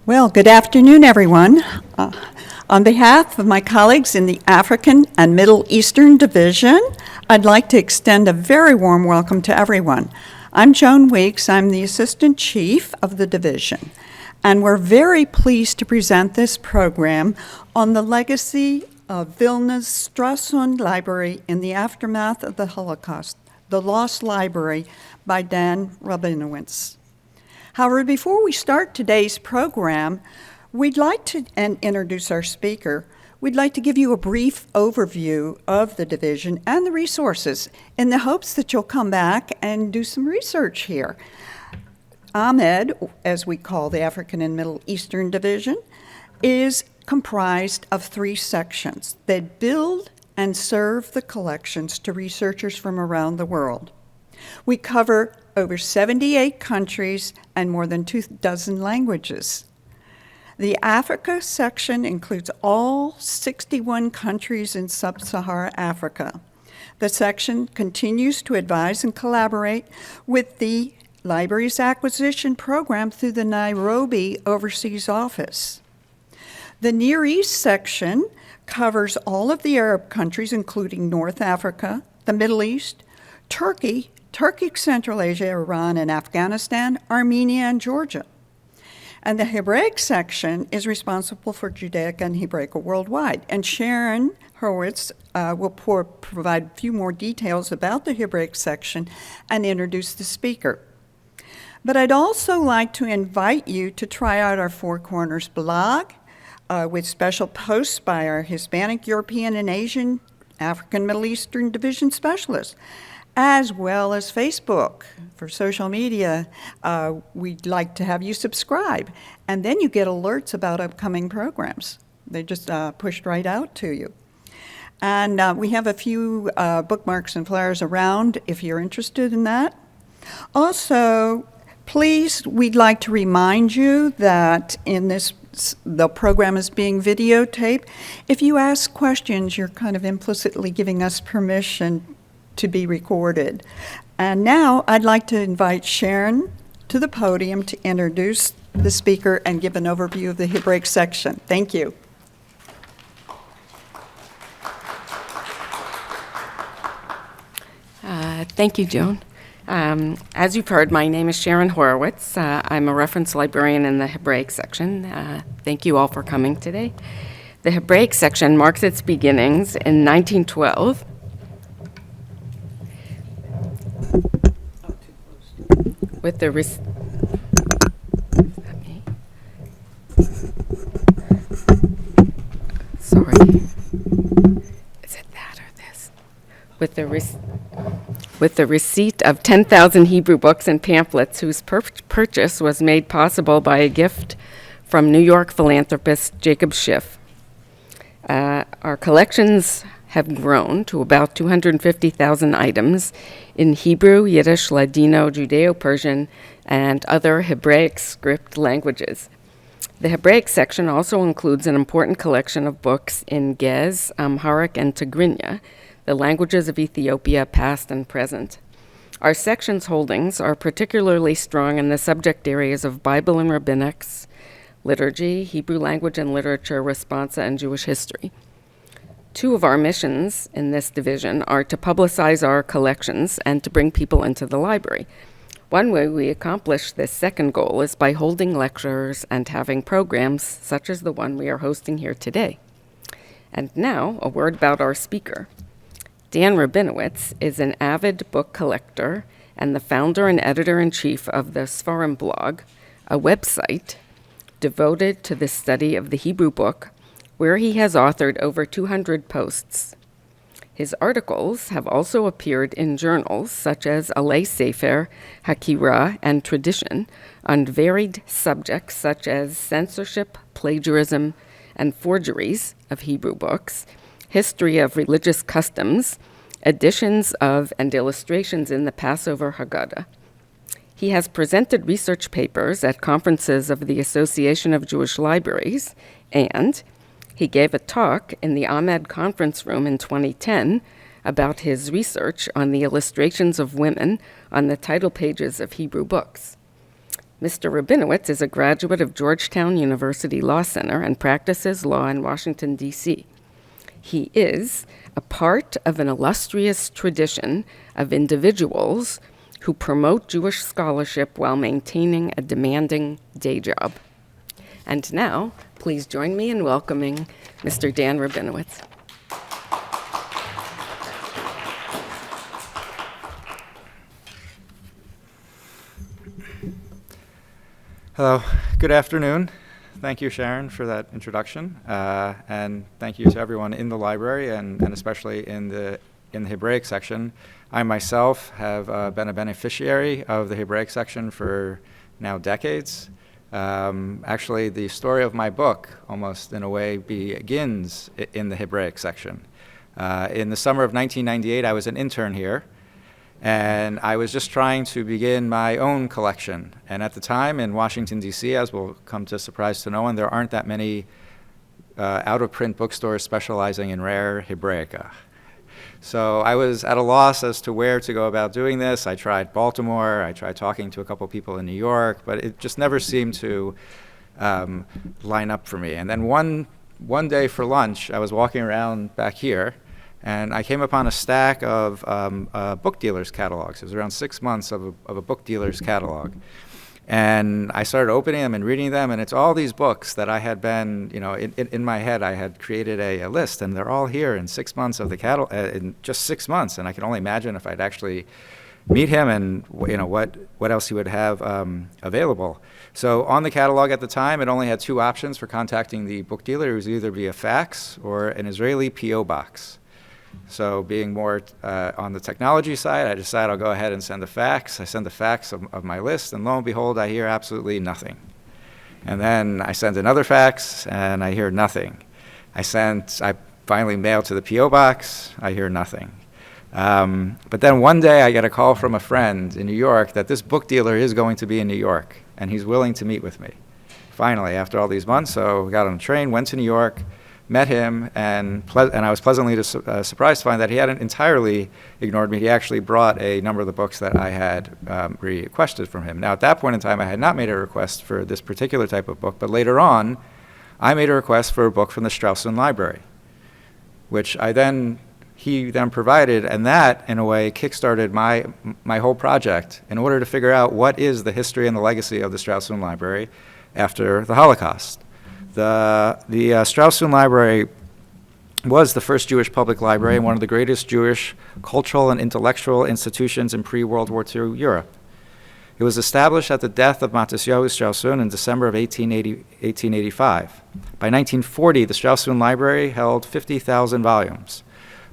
Well, good afternoon, everyone. On behalf of my colleagues in the African and Middle Eastern Division, I'd like to extend a very warm welcome to everyone. I'm Joan Weeks. I'm the Assistant Chief of the Division, and we're very pleased to present this program on the legacy of Vilna's Strashun Library in the aftermath of the Holocaust, The Lost Library by Dan Rabinowitz. However, before we start today's program, we'd like to introduce our speaker. We'd like to give you a brief overview of the division and the resources in the hopes that you'll come back and do some research here. Ahmed, as we call the African and Middle Eastern Division, is comprised of 3 sections that build and serve the collections to researchers from around the world. We cover over 78 countries and more than 24 languages. The Africa section includes all 61 countries in sub-Saharan Africa. The section continues to advise and collaborate with the library's acquisition program through the Nairobi Overseas Office. The Near East section covers all of the Arab countries, including North Africa, the Middle East, Turkey, Central Asia, Iran, and Afghanistan, Armenia, and Georgia. And the Hebraic section is responsible for Judaica and Hebraica worldwide. And Sharon Horowitz will provide a few more details about the Hebraic section and introduce the speaker. But I'd also like to invite you to try out our Four Corners blog with special posts by our Hispanic, European, and Asian African Middle Eastern Division specialists, as well as Facebook for social media. We'd like to have you subscribe, and then you get alerts about upcoming programs. They just pushed right out to you. And we have a few bookmarks and flyers around if you're interested in that. Also, please, we'd like to remind you that the program is being videotaped. If you ask questions, you're kind of implicitly giving us permission to be recorded. And now I'd like to invite Sharon to the podium to introduce the speaker and give an overview of the Hebraic section. Thank you. Thank you, Joan. As you've heard, my name is Sharon Horowitz. I'm a reference librarian in the Hebraic section. Thank you all for coming today. The Hebraic section marks its beginnings in 1912 with the with the receipt of 10,000 Hebrew books and pamphlets whose purchase was made possible by a gift from New York philanthropist Jacob Schiff. Our collections have grown to about 250,000 items in Hebrew, Yiddish, Ladino, Judeo-Persian, and other Hebraic script languages. The Hebraic section also includes an important collection of books in Gez, Amharic, and Tigrinya, the languages of Ethiopia, past and present. Our section's holdings are particularly strong in the subject areas of Bible and rabbinics, liturgy, Hebrew language and literature, responsa, and Jewish history. 2 of our missions in this division are to publicize our collections and to bring people into the library. One way we accomplish this second goal is by holding lectures and having programs such as the one we are hosting here today. And now, a word about our speaker. Dan Rabinowitz is an avid book collector and the founder and editor-in-chief of the Sfarim blog, a website devoted to the study of the Hebrew book, where he has authored over 200 posts. His articles have also appeared in journals such as Alei Sefer, Hakira, and Tradition on varied subjects such as censorship, plagiarism, and forgeries of Hebrew books, history of religious customs, editions of and illustrations in the Passover Haggadah. He has presented research papers at conferences of the Association of Jewish Libraries, and he gave a talk in the Ahmed Conference Room in 2010 about his research on the illustrations of women on the title pages of Hebrew books. Mr. Rabinowitz is a graduate of Georgetown University Law Center and practices law in Washington, D.C. He is a part of an illustrious tradition of individuals who promote Jewish scholarship while maintaining a demanding day job. And now, please join me in welcoming Mr. Dan Rabinowitz. Hello, good afternoon. Thank you, Sharon, for that introduction, and thank you to everyone in the library and especially in the Hebraic section. I myself have been a beneficiary of the Hebraic section for now decades. Actually, the story of my book, almost in a way, begins in the Hebraic section. In the summer of 1998, I was an intern here, and I was just trying to begin my own collection. And at the time in Washington, D.C., as will come to surprise to no one, there aren't that many out-of-print bookstores specializing in rare Hebraica. So I was at a loss as to where to go about doing this. I tried Baltimore, I tried talking to a couple people in New York, but it just never seemed to line up for me. And then one day for lunch, I was walking around back here, and I came upon a stack of book dealers' catalogs. It was around 6 months of a book dealer's catalog. And I started opening them and reading them, and it's all these books that I had been, in my head, I had created a list, and they're all here in 6 months of the catalog, in just 6 months. And I can only imagine if I'd actually meet him and, what else he would have available. So on the catalog at the time, it only had two options for contacting the book dealer. It was either via fax or an Israeli P.O. box. So being more on the technology side, I decided I'll go ahead and send a fax. I send a fax of my list, and lo and behold, I hear absolutely nothing. And then I send another fax, and I hear nothing. I finally mailed to the P.O. box. I hear nothing. But then one day I get a call from a friend in New York that this book dealer is going to be in New York, and he's willing to meet with me. Finally, after all these months, so we got on a train, went to New York, met him, and I was pleasantly surprised to find that he hadn't entirely ignored me. He actually brought a number of the books that I had requested from him. Now, at that point in time, I had not made a request for this particular type of book, but later on, I made a request for a book from the Strashun Library, which he then provided, and that, in a way, kickstarted my whole project in order to figure out what is the history and the legacy of the Strashun Library after the Holocaust. The Strashun Library was the first Jewish public library and one of the greatest Jewish cultural and intellectual institutions in pre-World War II Europe. It was established at the death of Matisyahu Strashun in December of 1885. By 1940, the Strashun Library held 50,000 volumes.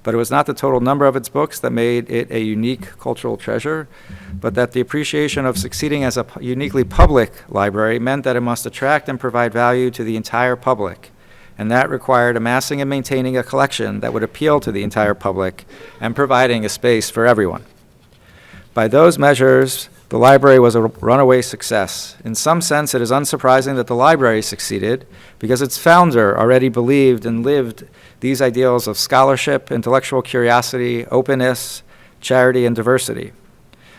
But it was not the total number of its books that made it a unique cultural treasure, but that the appreciation of succeeding as a uniquely public library meant that it must attract and provide value to the entire public. And that required amassing and maintaining a collection that would appeal to the entire public and providing a space for everyone. By those measures, the library was a runaway success. In some sense, it is unsurprising that the library succeeded because its founder already believed and lived these ideals of scholarship, intellectual curiosity, openness, charity, and diversity.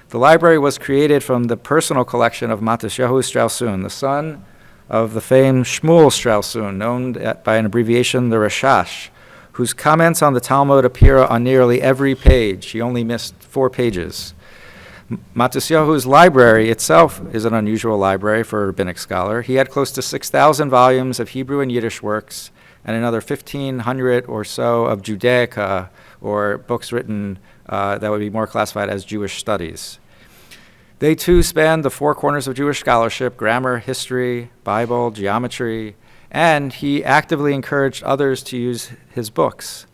The library was created from the personal collection of Matisyahu Strashun, the son of the famed Shmuel Strashun, known by an abbreviation the Rashash, whose comments on the Talmud appear on nearly every page. He only missed 4 pages. Matisyahu's library itself is an unusual library for a rabbinic scholar. He had close to 6,000 volumes of Hebrew and Yiddish works, and another 1,500 or so of Judaica, or books written that would be more classified as Jewish studies. They too spanned the 4 corners of Jewish scholarship: grammar, history, Bible, geometry, and he actively encouraged others to use his books.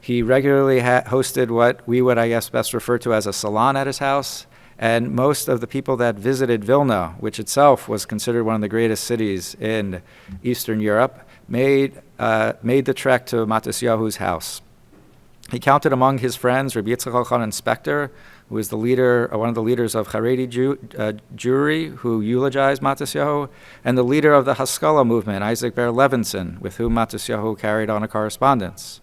He regularly hosted what we would, I guess, best refer to as a salon at his house, and most of the people that visited Vilna, which itself was considered one of the greatest cities in Eastern Europe, made the trek to Matisyahu's house. He counted among his friends Rabbi Yitzchak Elchanan Spector, who was one of the leaders of Haredi Jewry, who eulogized Matisyahu, and the leader of the Haskalah movement, Isaac Ber Levinson, with whom Matisyahu carried on a correspondence.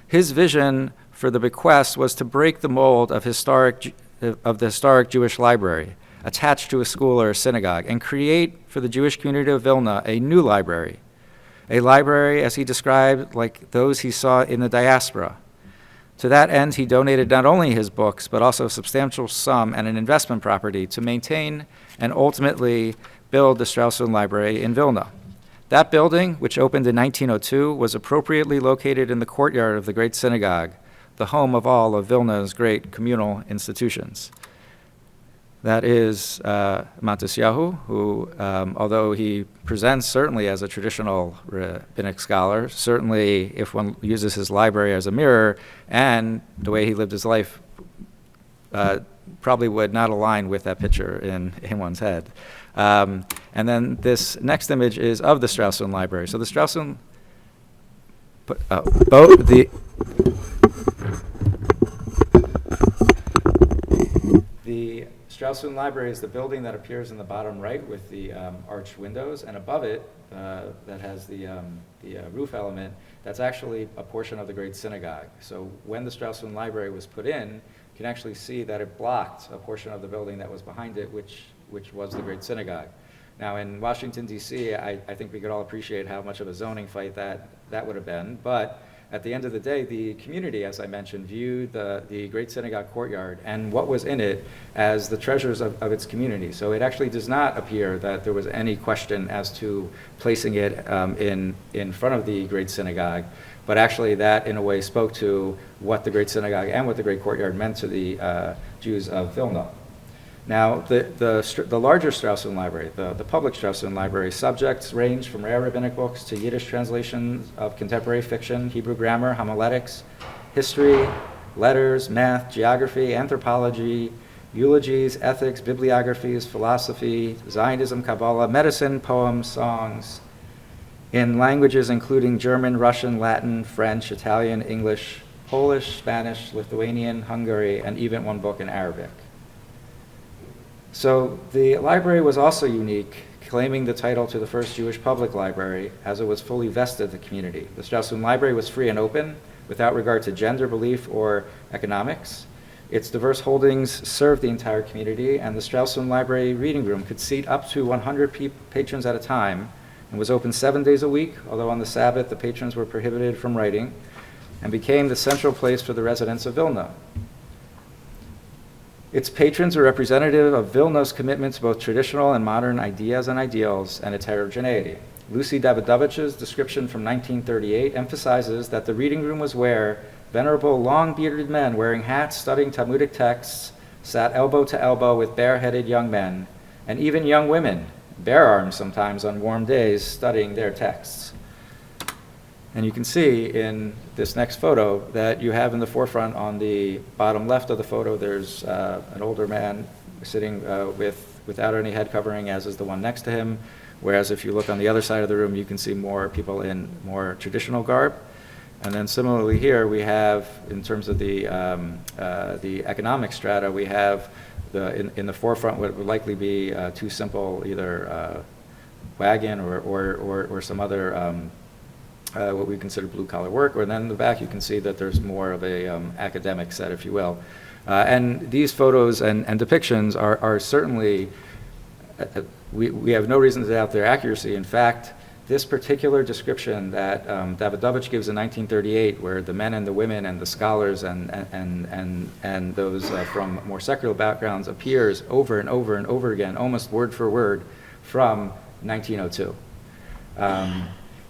His vision for the bequest was to break the mold of the historic Jewish library, attached to a school or a synagogue, and create for the Jewish community of Vilna a new library. A library, as he described, like those he saw in the diaspora. To that end, he donated not only his books, but also a substantial sum and an investment property to maintain and ultimately build the Strashun Library in Vilna. That building, which opened in 1902, was appropriately located in the courtyard of the Great Synagogue, the home of all of Vilna's great communal institutions. That is Matisyahu, who, although he presents certainly as a traditional rabbinic scholar, certainly if one uses his library as a mirror, and the way he lived his life probably would not align with that picture in one's head. And then this next image is of the Strashun Library. So the Strashun, the Strashun Library is the building that appears in the bottom right with the arched windows, and above it, that has the roof element, that's actually a portion of the Great Synagogue. So when the Strashun Library was put in, you can actually see that it blocked a portion of the building that was behind it, which was the Great Synagogue. Now in Washington, D.C., I think we could all appreciate how much of a zoning fight that would have been, but at the end of the day, the community, as I mentioned, viewed the Great Synagogue courtyard and what was in it as the treasures of its community. So it actually does not appear that there was any question as to placing it in front of the Great Synagogue, but actually that in a way spoke to what the Great Synagogue and what the Great Courtyard meant to the Jews of Vilna. Now, the larger Strashun Library, the public Strashun Library, subjects range from rare rabbinic books to Yiddish translations of contemporary fiction, Hebrew grammar, homiletics, history, letters, math, geography, anthropology, eulogies, ethics, bibliographies, philosophy, Zionism, Kabbalah, medicine, poems, songs, in languages including German, Russian, Latin, French, Italian, English, Polish, Spanish, Lithuanian, Hungary, and even one book in Arabic. So the library was also unique, claiming the title to the first Jewish public library, as it was fully vested the community. The Strashun Library was free and open, without regard to gender, belief, or economics. Its diverse holdings served the entire community, and the Strashun Library reading room could seat up to 100 patrons at a time, and was open 7 days a week, although on the Sabbath the patrons were prohibited from writing, and became the central place for the residents of Vilna. Its patrons are representative of Vilna's commitment to both traditional and modern ideas and ideals, and its heterogeneity. Lucy Davidovich's description from 1938 emphasizes that the reading room was where venerable, long-bearded men wearing hats studying Talmudic texts sat elbow to elbow with bare-headed young men, and even young women, bare-armed sometimes on warm days, studying their texts. And you can see in this next photo that you have in the forefront on the bottom left of the photo, there's an older man sitting without any head covering, as is the one next to him. Whereas if you look on the other side of the room, you can see more people in more traditional garb. And then similarly here, we have, in terms of the economic strata, we have in the forefront what would likely be two simple, either wagon or some other what we consider blue-collar work, or then in the back you can see that there's more of a academic set, if you will. And these photos and depictions are certainly, we have no reason to doubt their accuracy. In fact, this particular description that Davidovich gives in 1938, where the men and the women and the scholars and those from more secular backgrounds appears over and over and over again, almost word for word, from 1902.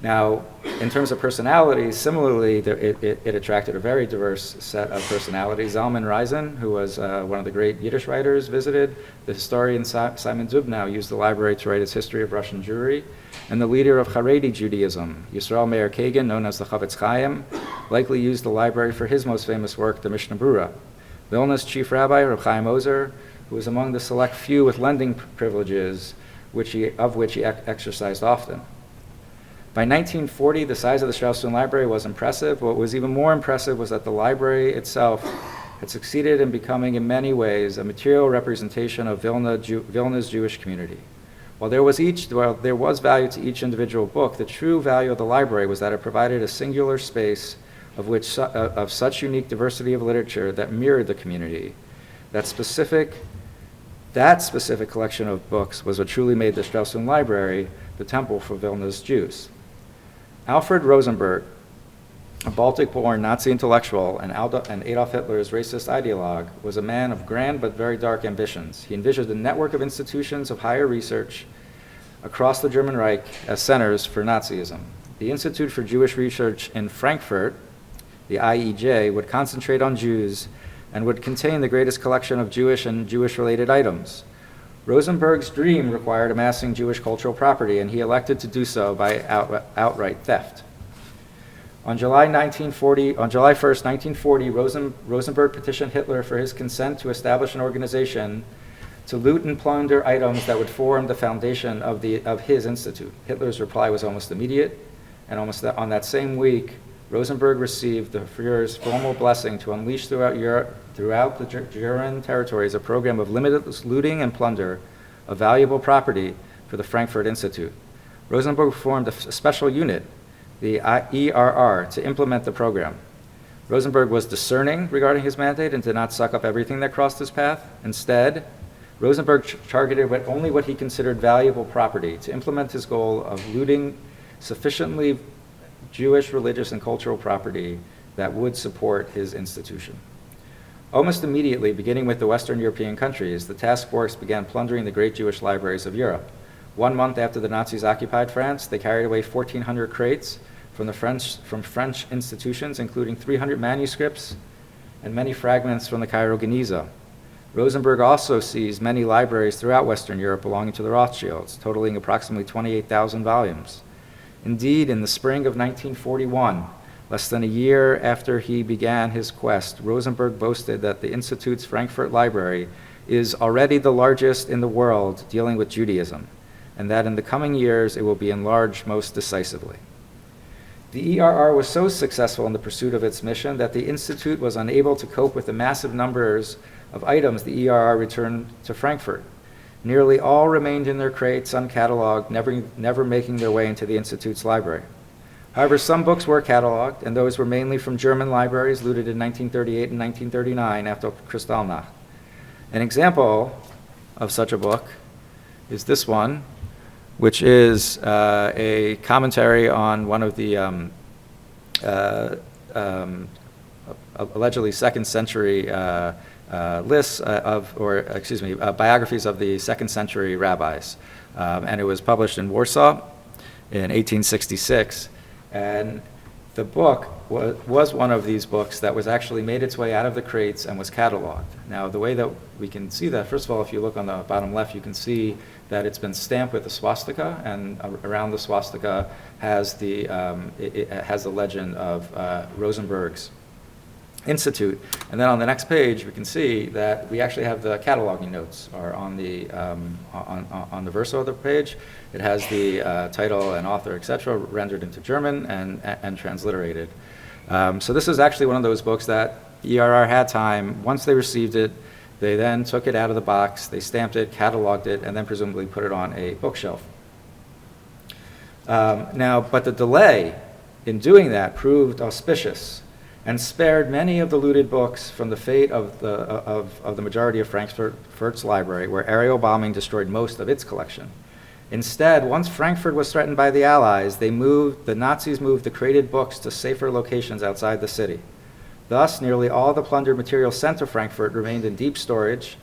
Now, in terms of personalities, similarly, it attracted a very diverse set of personalities. Zalman Reisen, who was one of the great Yiddish writers, visited. The historian Simon Zubnow used the library to write his history of Russian Jewry. And the leader of Haredi Judaism, Yisrael Meir Kagan, known as the Chavetz Chaim, likely used the library for his most famous work, the Mishnah Berurah. Vilna's chief rabbi, Reb Chaim Ozer, who was among the select few with lending privileges, of which he exercised often. By 1940, the size of the Strashun Library was impressive. What was even more impressive was that the library itself had succeeded in becoming, in many ways, a material representation of Vilna's Jewish community. While there was value to each individual book, the true value of the library was that it provided a singular space of such unique diversity of literature that mirrored the community, that specific That specific collection of books was what truly made the Strashun Library the temple for Vilna's Jews. Alfred Rosenberg, a Baltic-born Nazi intellectual and Adolf Hitler's racist ideologue, was a man of grand but very dark ambitions. He envisioned a network of institutions of higher research across the German Reich as centers for Nazism. The Institute for Jewish Research in Frankfurt, the IEJ, would concentrate on Jews and would contain the greatest collection of Jewish and Jewish-related items. Rosenberg's dream required amassing Jewish cultural property, and he elected to do so by outright theft. On July 1st, 1940, Rosenberg petitioned Hitler for his consent to establish an organization to loot and plunder items that would form the foundation of his institute. Hitler's reply was almost immediate, and almost on that same week, Rosenberg received the Führer's formal blessing to unleash throughout the German territories a program of limitless looting and plunder of valuable property for the Frankfurt Institute. Rosenberg formed a special unit, the ERR, to implement the program. Rosenberg was discerning regarding his mandate and did not suck up everything that crossed his path. Instead, Rosenberg targeted only what he considered valuable property to implement his goal of looting sufficiently Jewish, religious, and cultural property that would support his institution. Almost immediately, beginning with the Western European countries, the task force began plundering the great Jewish libraries of Europe. 1 month after the Nazis occupied France, they carried away 1,400 crates from French institutions, including 300 manuscripts and many fragments from the Cairo Geniza. Rosenberg also seized many libraries throughout Western Europe belonging to the Rothschilds, totaling approximately 28,000 volumes. Indeed, in the spring of 1941, less than a year after he began his quest, Rosenberg boasted that the Institute's Frankfurt Library is already the largest in the world dealing with Judaism, and that in the coming years it will be enlarged most decisively. The ERR was so successful in the pursuit of its mission that the Institute was unable to cope with the massive numbers of items the ERR returned to Frankfurt. Nearly all remained in their crates uncatalogued, never making their way into the Institute's library. However, some books were cataloged, and those were mainly from German libraries looted in 1938 and 1939 after Kristallnacht. An example of such a book is this one, which is a commentary on one of the allegedly second century lists biographies of the second century rabbis. And it was published in Warsaw in 1866. And the book was one of these books that was actually made its way out of the crates and was cataloged. Now, the way that we can see that, first of all, if you look on the bottom left, you can see that it's been stamped with the swastika, and around the swastika has it has the legend of Rosenberg's Institute. And then on the next page, we can see that we actually have the cataloging notes are on the verso of the page. It has the title and author, etc., rendered into German and transliterated. So this is actually one of those books that ERR had time. Once they received it, they then took it out of the box, they stamped it, cataloged it, and then presumably put it on a bookshelf. But the delay in doing that proved auspicious and spared many of the looted books from the fate of the majority of Frankfurt's library, where aerial bombing destroyed most of its collection. Instead, once Frankfurt was threatened by the Allies, the Nazis moved the crated books to safer locations outside the city. Thus, nearly all the plundered material sent to Frankfurt remained in deep storage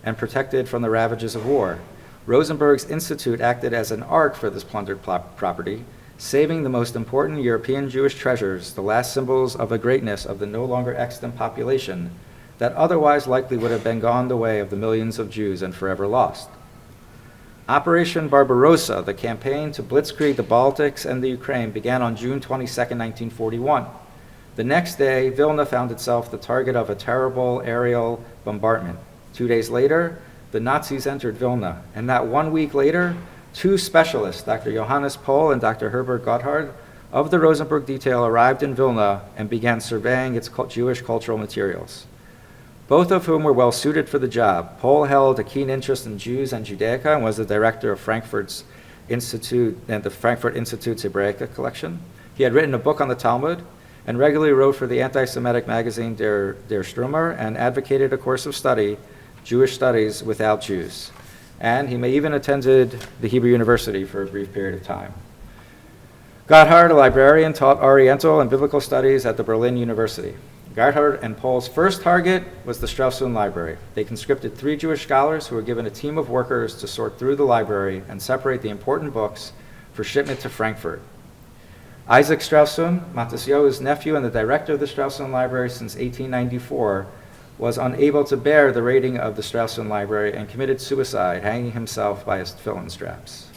and protected from the ravages of war. Rosenberg's Institute acted as an ark for this plundered property, saving the most important European Jewish treasures, the last symbols of the greatness of the no longer extant population that otherwise likely would have been gone the way of the millions of Jews and forever lost. Operation Barbarossa, the campaign to blitzkrieg the Baltics and the Ukraine, began on June 22, 1941. The next day, Vilna found itself the target of a terrible aerial bombardment. 2 days later, the Nazis entered Vilna, and that 1 week later, two specialists, Dr. Johannes Pohl and Dr. Herbert Gotthard, of the Rosenberg detail arrived in Vilna and began surveying its Jewish cultural materials, both of whom were well suited for the job. Pohl held a keen interest in Jews and Judaica and was the director of Frankfurt's Institute and the Frankfurt Institute's Hebraica collection. He had written a book on the Talmud and regularly wrote for the anti-Semitic magazine Der Strömer and advocated a course of study Jewish Studies Without Jews, and he may even attended the Hebrew University for a brief period of time. Gotthard, a librarian, taught Oriental and Biblical Studies at the Berlin University. Gotthard and Paul's first target was the Strashun Library. They conscripted 3 Jewish scholars who were given a team of workers to sort through the library and separate the important books for shipment to Frankfurt. Isaac Strashun, Matisyahu's nephew and the director of the Strashun Library since 1894, was unable to bear the raiding of the Strashun Library and committed suicide, hanging himself by his tefillin straps.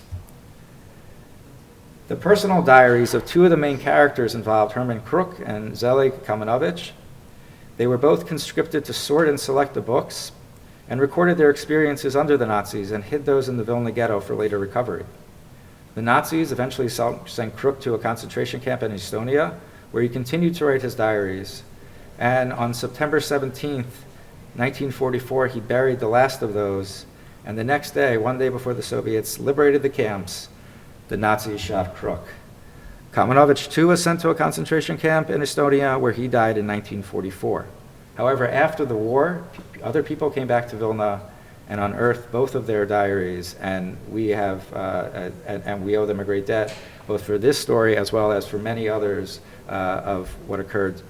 The personal diaries of 2 of the main characters involved Herman Kruk and Zelig Kamenovich. They were both conscripted to sort and select the books and recorded their experiences under the Nazis and hid those in the Vilna Ghetto for later recovery. The Nazis eventually sent Kruk to a concentration camp in Estonia, where he continued to write his diaries. And on September 17th, 1944, he buried the last of those. And the next day, one day before the Soviets liberated the camps, the Nazis shot Kruk. Kamenovich, too, was sent to a concentration camp in Estonia, where he died in 1944. However, after the war, other people came back to Vilna and unearthed both of their diaries, and we owe them a great debt, both for this story as well as for many others of what occurred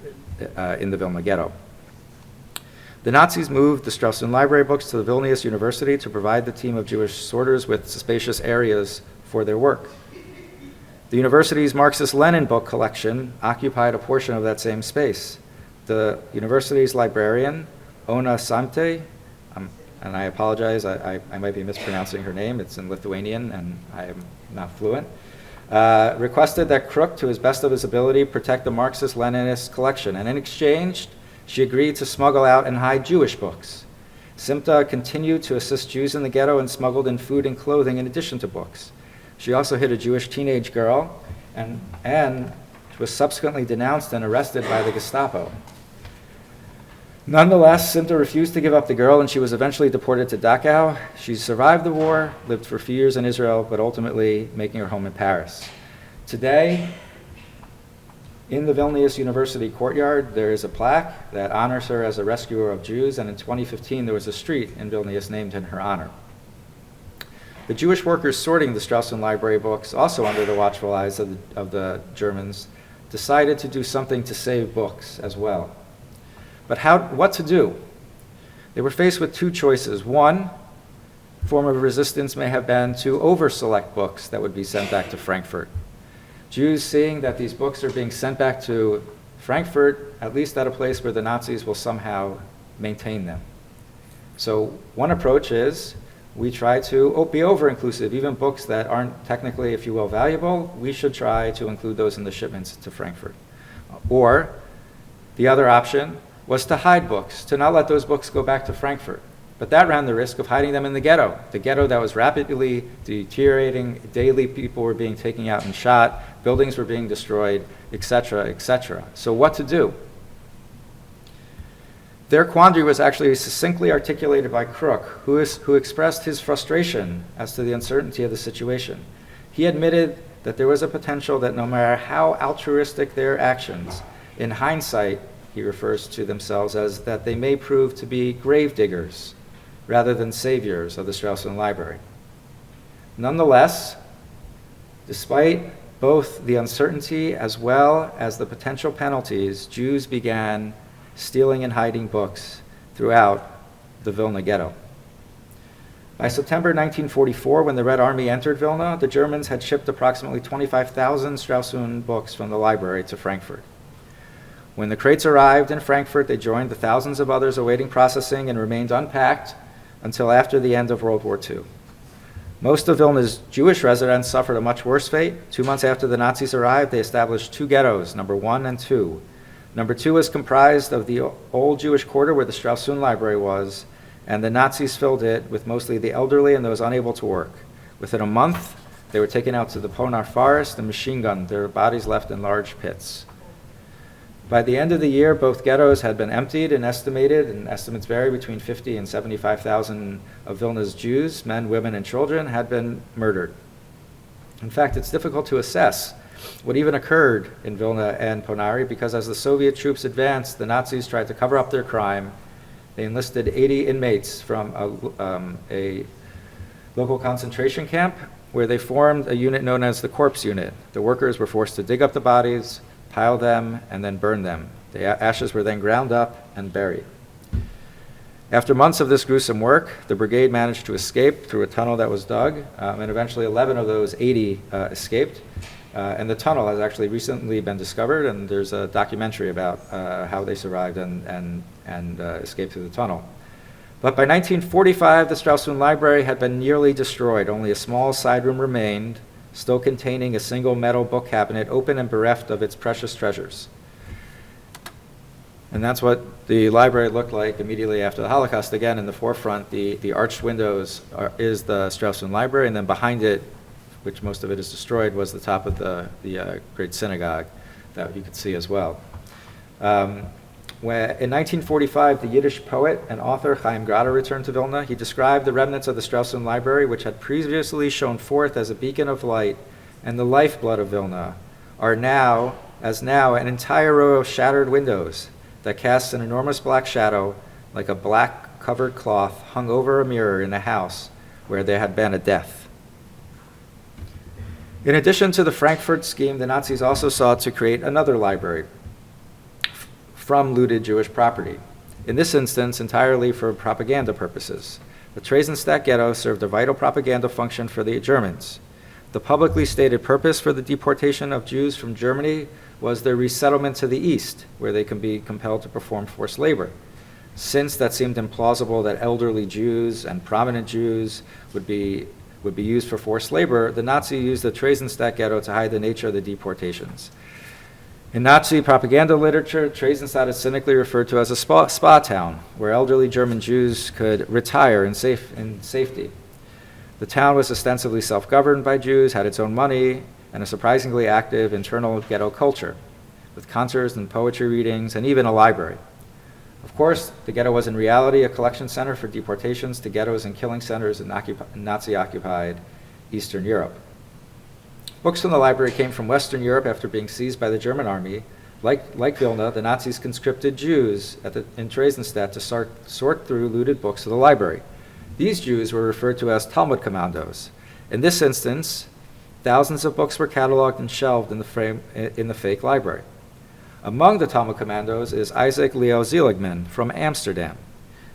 in the Vilna Ghetto. The Nazis moved the Strashun Library books to the Vilnius University to provide the team of Jewish sorters with spacious areas for their work. The university's Marxist-Lenin book collection occupied a portion of that same space. The university's librarian, Ona Samte, and I apologize, I might be mispronouncing her name, it's in Lithuanian and I am not fluent, requested that Kruk, to his best of his ability, protect the Marxist-Leninist collection, and in exchange, she agreed to smuggle out and hide Jewish books. Simta continued to assist Jews in the ghetto and smuggled in food and clothing in addition to books. She also hid a Jewish teenage girl and was subsequently denounced and arrested by the Gestapo. Nonetheless, Simta refused to give up the girl, and she was eventually deported to Dachau. She survived the war, lived for a few years in Israel, but ultimately making her home in Paris. Today, in the Vilnius University courtyard, there is a plaque that honors her as a rescuer of Jews, and in 2015 there was a street in Vilnius named in her honor. The Jewish workers sorting the Strashun Library books, also under the watchful eyes of the Germans, decided to do something to save books as well. But what to do? They were faced with 2 choices. One form of resistance may have been to over-select books that would be sent back to Frankfurt. Jews, seeing that these books are being sent back to Frankfurt, at least at a place where the Nazis will somehow maintain them. So one approach is we try to be over-inclusive. Even books that aren't technically, if you will, valuable, we should try to include those in the shipments to Frankfurt. Or the other option was to hide books, to not let those books go back to Frankfurt. But that ran the risk of hiding them in the ghetto that was rapidly deteriorating. Daily people were being taken out and shot, buildings were being destroyed, etc., etc. So what to do? Their quandary was actually succinctly articulated by Kruk, who expressed his frustration as to the uncertainty of the situation. He admitted that there was a potential that no matter how altruistic their actions, in hindsight, he refers to themselves as that they may prove to be gravediggers rather than saviors of the Strashun Library. Nonetheless, despite both the uncertainty as well as the potential penalties, Jews began stealing and hiding books throughout the Vilna Ghetto. By September 1944, when the Red Army entered Vilna, the Germans had shipped approximately 25,000 Strashun books from the library to Frankfurt. When the crates arrived in Frankfurt, they joined the thousands of others awaiting processing and remained unpacked until after the end of World War II. Most of Vilna's Jewish residents suffered a much worse fate. 2 months after the Nazis arrived, they established 2 ghettos, number 1 and 2. Number 2 was comprised of the old Jewish quarter where the Strashun Library was, and the Nazis filled it with mostly the elderly and those unable to work. Within a month, they were taken out to the Ponar forest and machine gunned, their bodies left in large pits. By the end of the year, both ghettos had been emptied and estimates vary, between 50 and 75,000 of Vilna's Jews, men, women, and children, had been murdered. In fact, it's difficult to assess what even occurred in Vilna and Ponari because as the Soviet troops advanced, the Nazis tried to cover up their crime They enlisted 80 inmates from a local concentration camp where they formed a unit known as the Corpse Unit. The workers were forced to dig up the bodies, pile them, and then burn them. The ashes were then ground up and buried. After months of this gruesome work, the brigade managed to escape through a tunnel that was dug, and eventually 11 of those 80 escaped. And the tunnel has actually recently been discovered, and there's a documentary about how they survived and escaped through the tunnel. But by 1945, the Strashun Library had been nearly destroyed. Only a small side room remained, still containing a single metal book cabinet, open and bereft of its precious treasures. And that's what the library looked like immediately after the Holocaust. Again, in the forefront, the arched windows is the Strashun Library, and then behind it, which most of it is destroyed, was the top of the great synagogue that you could see as well. In 1945, the Yiddish poet and author Chaim Grada returned to Vilna. He described the remnants of the Strashun Library, which had previously shone forth as a beacon of light and the lifeblood of Vilna, are now an entire row of shattered windows that casts an enormous black shadow like a black covered cloth hung over a mirror in a house where there had been a death. In addition to the Frankfurt scheme, the Nazis also sought to create another library from looted Jewish property, in this instance entirely for propaganda purposes. The Theresienstadt Ghetto served a vital propaganda function for the Germans. The publicly stated purpose for the deportation of Jews from Germany was their resettlement to the east, where they can be compelled to perform forced labor. Since that seemed implausible that elderly Jews and prominent Jews would be used for forced labor, the Nazis used the Theresienstadt Ghetto to hide the nature of the deportations. In Nazi propaganda literature, Theresienstadt is cynically referred to as a spa town, where elderly German Jews could retire in safety. The town was ostensibly self-governed by Jews, had its own money, and a surprisingly active internal ghetto culture, with concerts and poetry readings, and even a library. Of course, the ghetto was in reality a collection center for deportations to ghettos and killing centers in Nazi-occupied Eastern Europe. Books from the library came from Western Europe after being seized by the German army. Like Vilna, the Nazis conscripted Jews in Theresienstadt to sort through looted books of the library. These Jews were referred to as Talmud commandos. In this instance, thousands of books were cataloged and shelved in the fake library. Among the Talmud commandos is Isaac Leo Seligman from Amsterdam.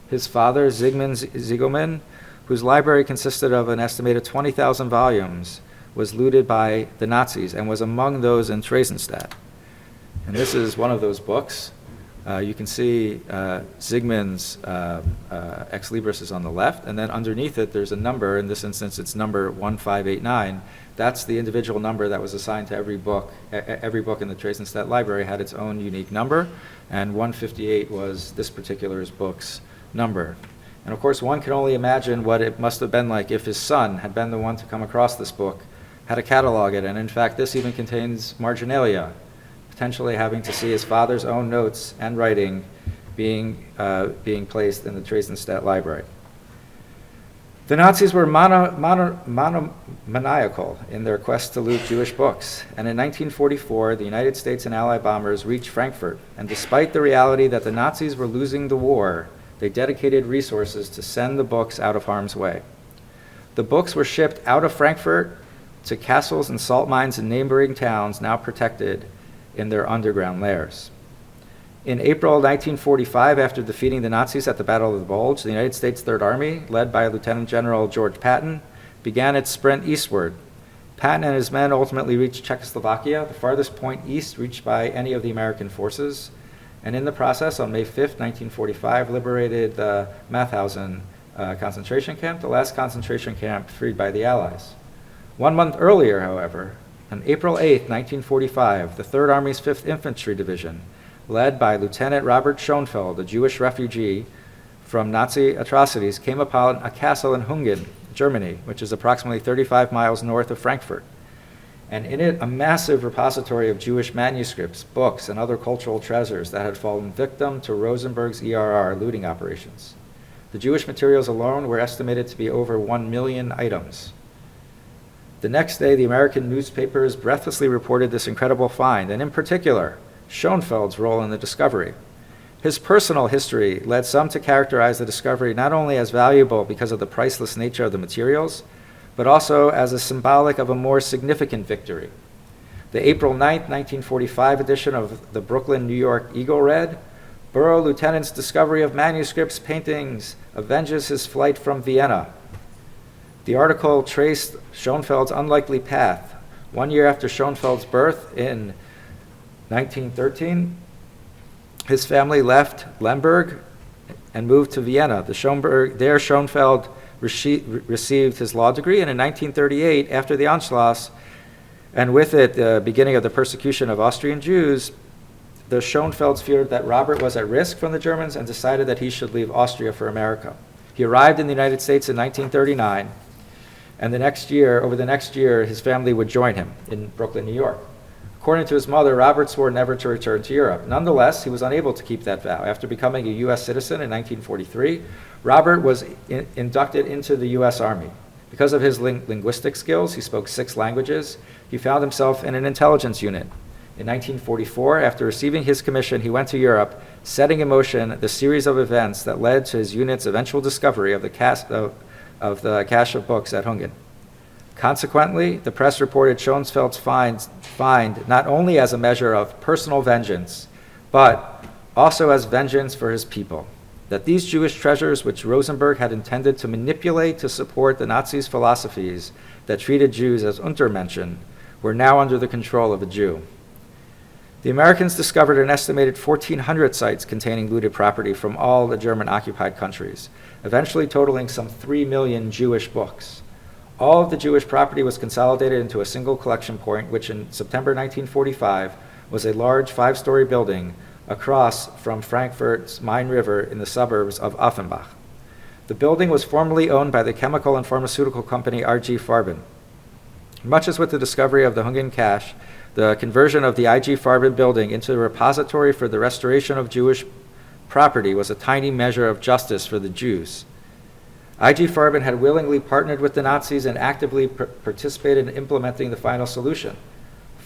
His father, Zygmunt Ziegelman, whose library consisted of an estimated 20,000 volumes, was looted by the Nazis and was among those in Theresienstadt. And this is one of those books. You can see Zygmunt's Ex Libris is on the left, and then underneath it there's a number. In this instance, it's number 1589. That's the individual number that was assigned to every book. Every book in the Theresienstadt library had its own unique number, and 158 was this particular book's number. And of course, one can only imagine what it must have been like if his son had been the one to come across this book, had to catalog it, and in fact, this even contains marginalia, potentially having to see his father's own notes and writing being placed in the Theresienstadt library. The Nazis were maniacal in their quest to loot Jewish books, and in 1944, the United States and Allied bombers reached Frankfurt, and despite the reality that the Nazis were losing the war, they dedicated resources to send the books out of harm's way. The books were shipped out of Frankfurt to castles and salt mines in neighboring towns now protected in their underground lairs. In April 1945, after defeating the Nazis at the Battle of the Bulge, the United States Third Army, led by Lieutenant General George Patton, began its sprint eastward. Patton and his men ultimately reached Czechoslovakia, the farthest point east reached by any of the American forces, and in the process, on May 5th, 1945, liberated the Mauthausen concentration camp, the last concentration camp freed by the Allies. 1 month earlier, however, on April 8th, 1945, the Third Army's 5th Infantry Division, led by Lieutenant Robert Schoenfeld, a Jewish refugee from Nazi atrocities, came upon a castle in Hungen, Germany, which is approximately 35 miles north of Frankfurt. And in it, a massive repository of Jewish manuscripts, books, and other cultural treasures that had fallen victim to Rosenberg's ERR looting operations. The Jewish materials alone were estimated to be over 1 million items. The next day, the American newspapers breathlessly reported this incredible find, and in particular, Schoenfeld's role in the discovery. His personal history led some to characterize the discovery not only as valuable because of the priceless nature of the materials, but also as a symbolic of a more significant victory. The April 9, 1945 edition of the Brooklyn, New York Eagle read, "Borough Lieutenant's discovery of manuscripts, paintings, avenges his flight from Vienna." The article traced Schoenfeld's unlikely path. 1 year after Schoenfeld's birth in 1913, his family left Lemberg and moved to Vienna. There Schoenfeld received his law degree, and in 1938, after the Anschluss, and with it the beginning of the persecution of Austrian Jews, the Schoenfelds feared that Robert was at risk from the Germans and decided that he should leave Austria for America. He arrived in the United States in 1939, and over the next year, his family would join him in Brooklyn, New York. According to his mother, Robert swore never to return to Europe. Nonetheless, he was unable to keep that vow. After becoming a U.S. citizen in 1943, Robert was inducted into the U.S. Army. Because of his linguistic skills, he spoke 6 languages. He found himself in an intelligence unit. In 1944, after receiving his commission, he went to Europe, setting in motion the series of events that led to his unit's eventual discovery of the cache of books at Hungen. Consequently, the press reported Schoenfeld's find not only as a measure of personal vengeance, but also as vengeance for his people. That these Jewish treasures, which Rosenberg had intended to manipulate to support the Nazis' philosophies that treated Jews as Untermenschen, were now under the control of a Jew. The Americans discovered an estimated 1,400 sites containing looted property from all the German-occupied countries, eventually totaling some 3 million Jewish books. All of the Jewish property was consolidated into a single collection point, which in September 1945 was a large 5-story building across from Frankfurt's Main River in the suburbs of Offenbach. The building was formerly owned by the chemical and pharmaceutical company R.G. Farben. Much as with the discovery of the Hungen cache, the conversion of the I.G. Farben building into a repository for the restoration of Jewish property was a tiny measure of justice for the Jews. I.G. Farben had willingly partnered with the Nazis and actively participated in implementing the final solution.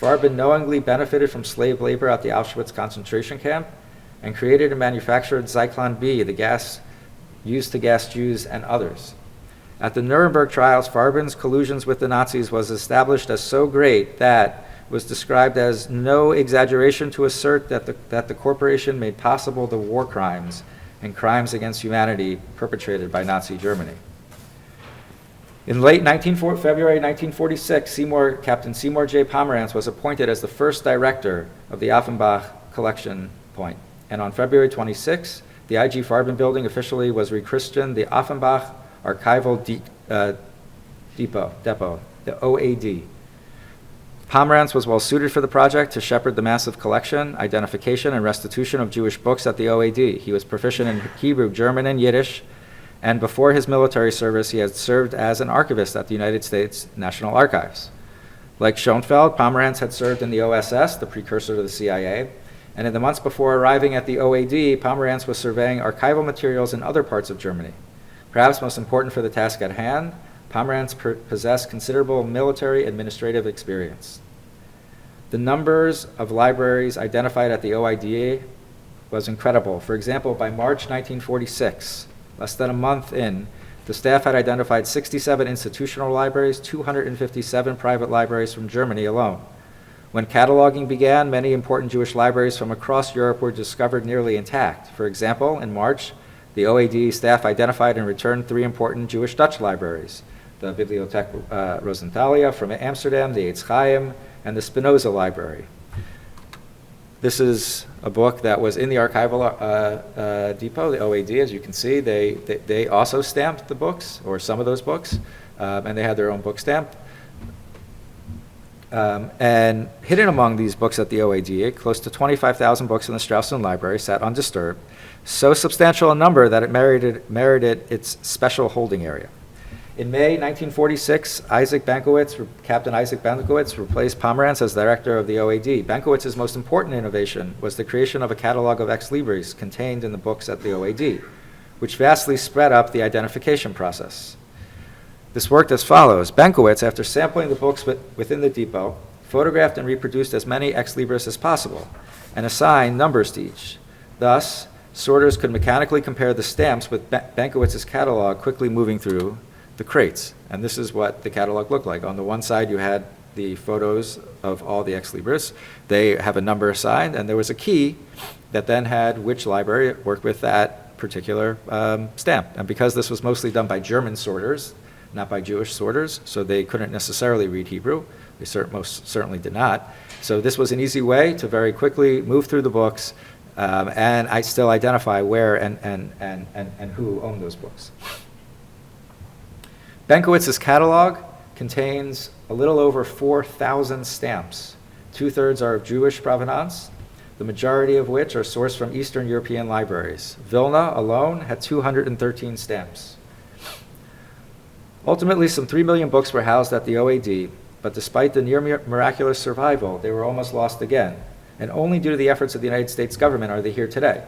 Farben knowingly benefited from slave labor at the Auschwitz concentration camp and created and manufactured Zyklon B, the gas used to gas Jews and others. At the Nuremberg trials, Farben's collusions with the Nazis was established as so great that it was described as no exaggeration to assert that the corporation made possible the war crimes and crimes against humanity perpetrated by Nazi Germany. In February 1946, Captain Seymour J. Pomerantz was appointed as the first director of the Offenbach collection point. And on February 26, the I.G. Farben building officially was rechristened the Offenbach Archival Depot, the OAD. Pomerantz was well suited for the project to shepherd the massive collection, identification, and restitution of Jewish books at the OAD. He was proficient in Hebrew, German, and Yiddish, and before his military service, he had served as an archivist at the United States National Archives. Like Schoenfeld, Pomerantz had served in the OSS, the precursor to the CIA, and in the months before arriving at the OAD, Pomerantz was surveying archival materials in other parts of Germany. Perhaps most important for the task at hand, Pomerantz possessed considerable military administrative experience. The numbers of libraries identified at the OIDA was incredible. For example, by March 1946, less than a month in, the staff had identified 67 institutional libraries, 257 private libraries from Germany alone. When cataloging began, many important Jewish libraries from across Europe were discovered nearly intact. For example, in March, the OAD staff identified and returned 3 important Jewish Dutch libraries, the Bibliothek Rosenthalia from Amsterdam, the Eitz Chaim, and the Spinoza Library. This is a book that was in the archival depot, the OAD. As you can see, they also stamped the books, or some of those books, and they had their own book stamp. And hidden among these books at the OAD, close to 25,000 books in the Strashun Library sat undisturbed, so substantial a number that it merited its special holding area. In May 1946, Captain Isaac Bankowitz replaced Pomerantz as director of the OAD. Bankowitz's most important innovation was the creation of a catalog of ex libris contained in the books at the OAD, which vastly sped up the identification process. This worked as follows. Bankowitz, after sampling the books within the depot, photographed and reproduced as many ex libris as possible and assigned numbers to each. Thus, Sorters could mechanically compare the stamps with Bankowitz's catalog quickly moving through the crates. And this is what the catalog looked like. On the one side, you had the photos of all the ex libris. They have a number assigned, and there was a key that then had which library worked with that particular stamp. And because this was mostly done by German sorters, not by Jewish sorters, so they couldn't necessarily read Hebrew. They most certainly did not. So this was an easy way to very quickly move through the books, and I still identify where and who owned those books. Bankowitz's catalog contains a little over 4,000 stamps. 2/3 are of Jewish provenance, the majority of which are sourced from Eastern European libraries. Vilna alone had 213 stamps. Ultimately, some 3 million books were housed at the OAD, but despite the near miraculous survival, they were almost lost again. And only due to the efforts of the United States government are they here today.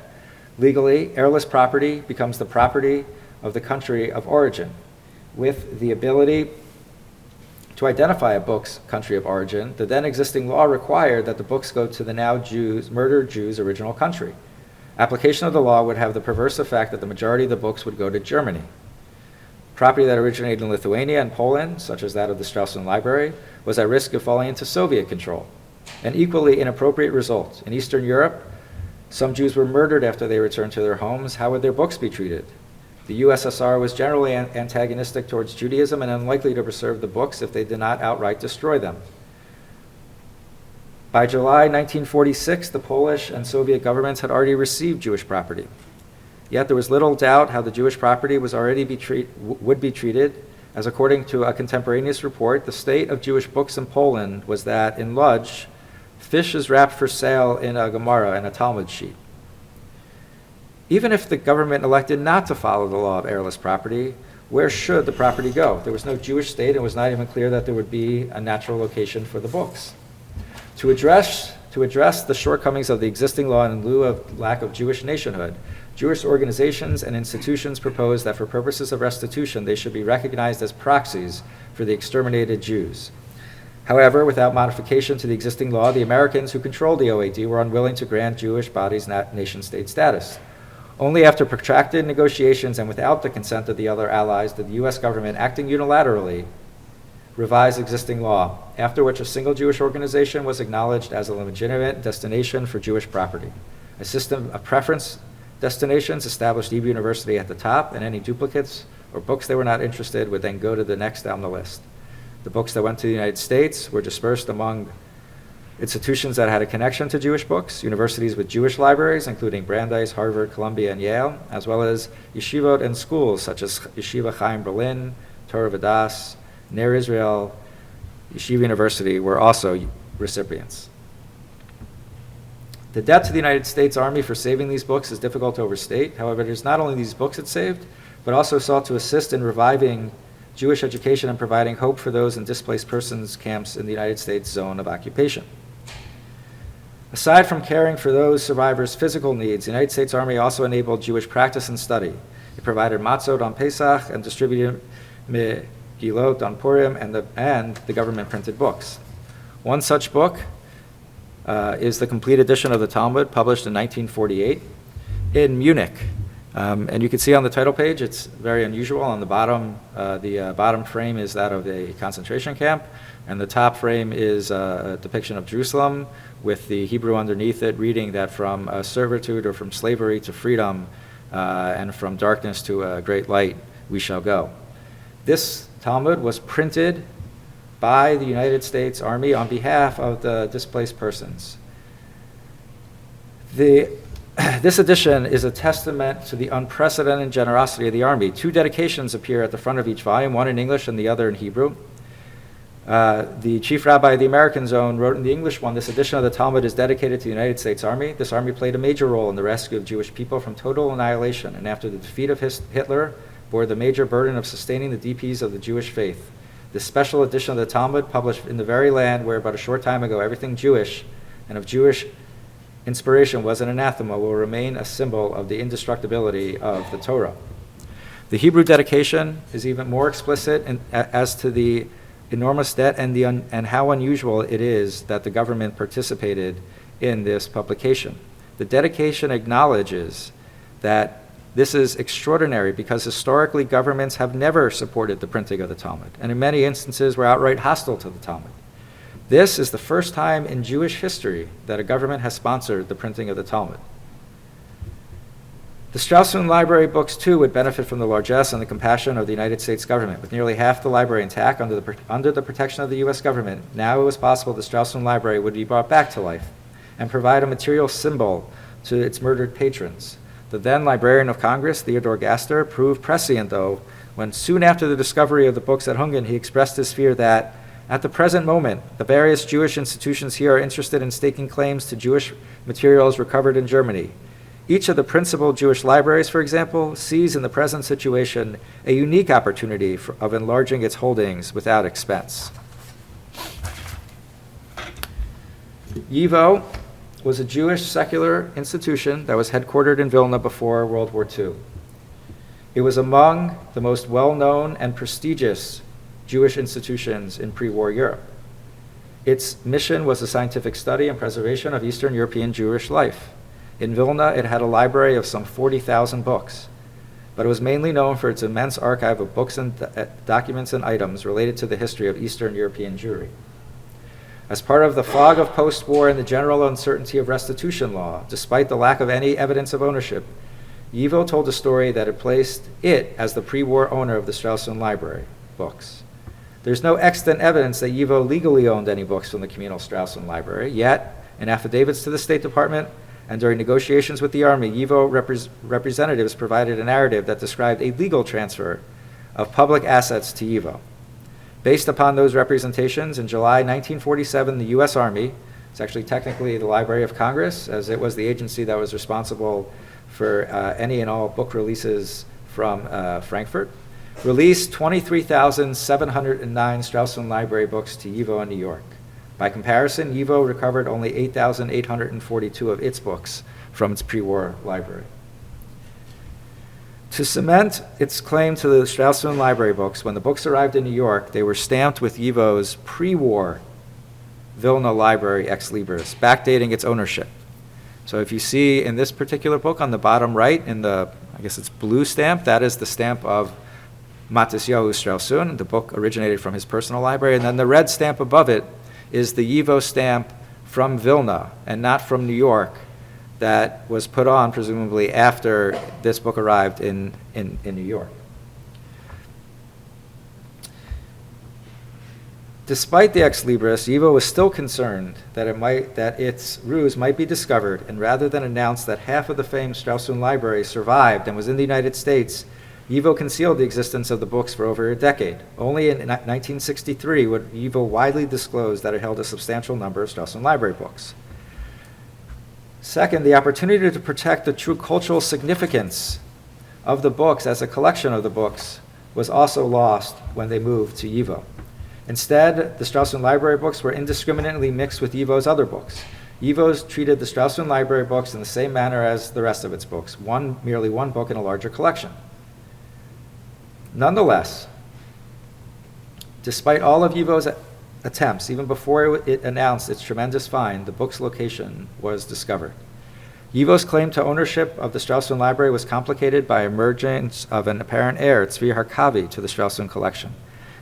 Legally, heirless property becomes the property of the country of origin, with the ability to identify a book's country of origin. The then existing law required that the books go to the now murdered Jews' original country. Application of the law would have the perverse effect that the majority of the books would go to Germany. Property that originated in Lithuania and Poland, such as that of the Strashun Library, was at risk of falling into Soviet control. An equally inappropriate result. In Eastern Europe, some Jews were murdered after they returned to their homes. How would their books be treated? The USSR was generally antagonistic towards Judaism and unlikely to preserve the books if they did not outright destroy them. By July 1946, the Polish and Soviet governments had already received Jewish property. Yet there was little doubt how the Jewish property was would be treated, as according to a contemporaneous report, the state of Jewish books in Poland was that in Lodz, fish is wrapped for sale in a Gemara and a Talmud sheet. Even if the government elected not to follow the law of heirless property, where should the property go? There was no Jewish state, and it was not even clear that there would be a natural location for the books. To address the shortcomings of the existing law in lieu of lack of Jewish nationhood, Jewish organizations and institutions proposed that for purposes of restitution, they should be recognized as proxies for the exterminated Jews. However, without modification to the existing law, the Americans who controlled the OAD were unwilling to grant Jewish bodies nation-state status. Only after protracted negotiations and without the consent of the other allies did the U.S. government, acting unilaterally, revise existing law, after which a single Jewish organization was acknowledged as a legitimate destination for Jewish property. A system of preference destinations established Hebrew University at the top, and any duplicates or books they were not interested would then go to the next down the list. The books that went to the United States were dispersed among institutions that had a connection to Jewish books, universities with Jewish libraries, including Brandeis, Harvard, Columbia, and Yale, as well as yeshivot and schools such as Yeshiva Chaim Berlin, Torah Vodaas, Ner Israel, Yeshiva University were also recipients. The debt to the United States Army for saving these books is difficult to overstate. However, it is not only these books it saved, but also sought to assist in reviving Jewish education and providing hope for those in displaced persons camps in the United States zone of occupation. Aside from caring for those survivors' physical needs, the United States Army also enabled Jewish practice and study. It provided matzot on Pesach and distributed megillot on Purim and the government printed books. One such book is the complete edition of the Talmud, published in 1948 in Munich. And you can see on the title page, it's very unusual. On the bottom, the bottom frame is that of a concentration camp, and the top frame is a depiction of Jerusalem with the Hebrew underneath it, reading that from servitude or from slavery to freedom, and from darkness to a great light we shall go. This Talmud was printed by the United States Army on behalf of the displaced persons. This edition is a testament to the unprecedented generosity of the Army. 2 dedications appear at the front of each volume, one in English and the other in Hebrew. The chief rabbi of the American Zone wrote in the English one, "This edition of the Talmud is dedicated to the United States Army. This army played a major role in the rescue of Jewish people from total annihilation, and after the defeat of Hitler, bore the major burden of sustaining the DPs of the Jewish faith. This special edition of the Talmud, published in the very land where but a short time ago everything Jewish and of Jewish inspiration was an anathema, will remain a symbol of the indestructibility of the Torah." The Hebrew dedication is even more explicit as to the enormous debt and how unusual it is that the government participated in this publication. The dedication acknowledges that this is extraordinary because historically governments have never supported the printing of the Talmud, and in many instances were outright hostile to the Talmud. This is the first time in Jewish history that a government has sponsored the printing of the Talmud. The Strashun Library books, too, would benefit from the largesse and the compassion of the United States government. With nearly half the library intact under the protection of the U.S. government, now it was possible the Strashun Library would be brought back to life and provide a material symbol to its murdered patrons. The then Librarian of Congress, Theodore Gaster, proved prescient, though, when soon after the discovery of the books at Hungen, he expressed his fear that, at the present moment, the various Jewish institutions here are interested in staking claims to Jewish materials recovered in Germany. Each of the principal Jewish libraries, for example, sees in the present situation a unique opportunity of enlarging its holdings without expense. YIVO was a Jewish secular institution that was headquartered in Vilna before World War II. It was among the most well-known and prestigious Jewish institutions in pre-war Europe. Its mission was the scientific study and preservation of Eastern European Jewish life. In Vilna, it had a library of some 40,000 books, but it was mainly known for its immense archive of books and documents and items related to the history of Eastern European Jewry. As part of the fog of post-war and the general uncertainty of restitution law, despite the lack of any evidence of ownership, YIVO told a story that had placed it as the pre-war owner of the Strashun Library books. There's no extant evidence that YIVO legally owned any books from the communal Strashun Library, yet, in affidavits to the State Department and during negotiations with the Army, YIVO representatives provided a narrative that described a legal transfer of public assets to YIVO. Based upon those representations, in July 1947, the U.S. Army, it's actually technically the Library of Congress, as it was the agency that was responsible for any and all book releases from Frankfurt, released 23,709 Strashun Library books to YIVO in New York. By comparison, YIVO recovered only 8,842 of its books from its pre-war library. To cement its claim to the Strashun Library books, when the books arrived in New York, they were stamped with YIVO's pre-war Vilna Library ex libris, backdating its ownership. So if you see in this particular book on the bottom right, in the, I guess it's blue stamp, that is the stamp of Matisyahu Strashun. The book originated from his personal library. And then the red stamp above it is the YIVO stamp from Vilna and not from New York, that was put on presumably after this book arrived in New York. Despite the ex libris, YIVO was still concerned that its ruse might be discovered, and rather than announce that half of the famed Strashun Library survived and was in the United States, YIVO concealed the existence of the books for over a decade. Only in 1963 would YIVO widely disclose that it held a substantial number of Strashun Library books. Second, the opportunity to protect the true cultural significance of the books as a collection of the books was also lost when they moved to YIVO. Instead, the Strashun Library books were indiscriminately mixed with YIVO's other books. YIVO treated the Strashun Library books in the same manner as the rest of its books, merely one book in a larger collection. Nonetheless, despite all of YIVO's attempts, even before it announced its tremendous find, the book's location was discovered. YIVO's claim to ownership of the Strashun Library was complicated by emergence of an apparent heir, Tzvi Harkavi, to the Strashun collection.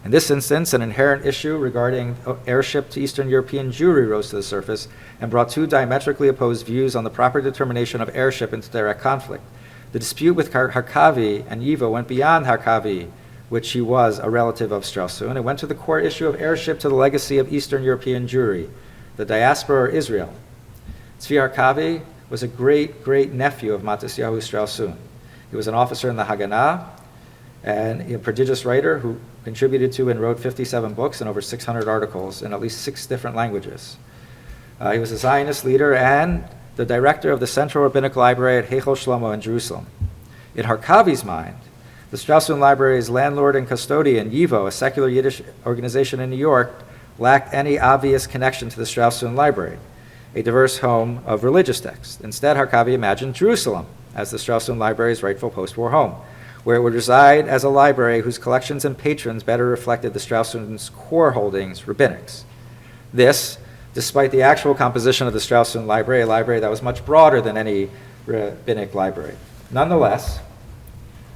In this instance, an inherent issue regarding heirship to Eastern European Jewry rose to the surface and brought two diametrically opposed views on the proper determination of heirship into direct conflict. The dispute with Harkavi and YIVO went beyond Harkavi, which he was a relative of Strashun, and went to the core issue of heirship to the legacy of Eastern European Jewry, the diaspora or Israel. Tzvi Harkavi was a great-great-nephew of Matisyahu Strashun. He was an officer in the Haganah and a prodigious writer who contributed to and wrote 57 books and over 600 articles in at least 6 different languages. He was a Zionist leader and the director of the Central Rabbinic Library at Heichel Shlomo in Jerusalem. In Harkavi's mind, the Strashun Library's landlord and custodian, YIVO, a secular Yiddish organization in New York, lacked any obvious connection to the Strashun Library, a diverse home of religious texts. Instead, Harkavi imagined Jerusalem as the Strashun Library's rightful post-war home, where it would reside as a library whose collections and patrons better reflected the Strashun's core holdings, rabbinics. This, despite the actual composition of the Strashun Library, a library that was much broader than any rabbinic library. Nonetheless,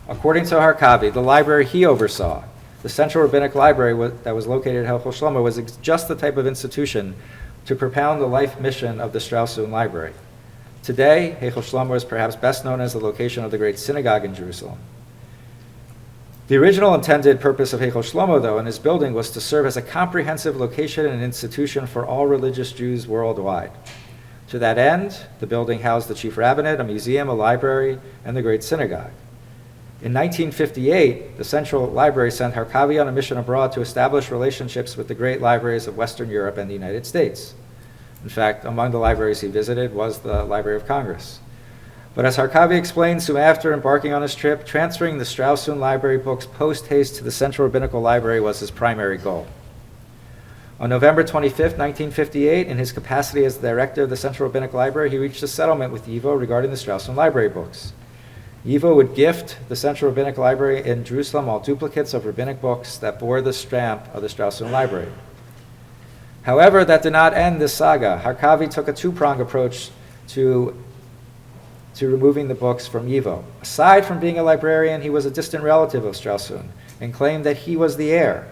according to Harkavi, the library he oversaw, the Central Rabbinic Library that was located at Heichel Shlomo, was just the type of institution to propound the life mission of the Strashun Library. Today, Heichel Shlomo is perhaps best known as the location of the great synagogue in Jerusalem. The original intended purpose of Heichel Shlomo, though, and his building was to serve as a comprehensive location and institution for all religious Jews worldwide. To that end, the building housed the chief rabbinate, a museum, a library, and the great synagogue. In 1958, the Central Library sent Harkavi on a mission abroad to establish relationships with the great libraries of Western Europe and the United States. In fact, among the libraries he visited was the Library of Congress. But as Harkavi explained soon after embarking on his trip, transferring the Strashun Library books post-haste to the Central Rabbinical Library was his primary goal. On November 25, 1958, in his capacity as the director of the Central Rabbinic Library, he reached a settlement with YIVO regarding the Strashun Library books. YIVO would gift the Central Rabbinic Library in Jerusalem all duplicates of rabbinic books that bore the stamp of the Strashun Library. However, that did not end this saga. Harkavi took a two-pronged approach to removing the books from YIVO. Aside from being a librarian, he was a distant relative of Strashun and claimed that he was the heir.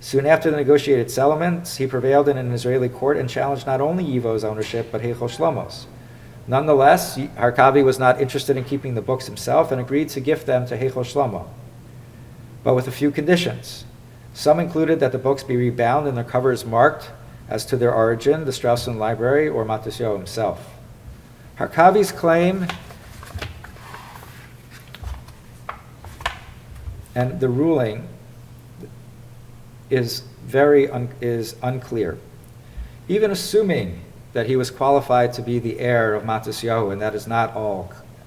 Soon after the negotiated settlements, he prevailed in an Israeli court and challenged not only YIVO's ownership, but Heichel Shlomo's. Nonetheless, Harkavi was not interested in keeping the books himself and agreed to gift them to Heichel Shlomo, but with a few conditions. Some included that the books be rebound and their covers marked as to their origin, the Strashun Library or Matisyahu himself. Harkavi's claim and the ruling is unclear. Even assuming that he was qualified to be the heir of Matisyahu, and that is not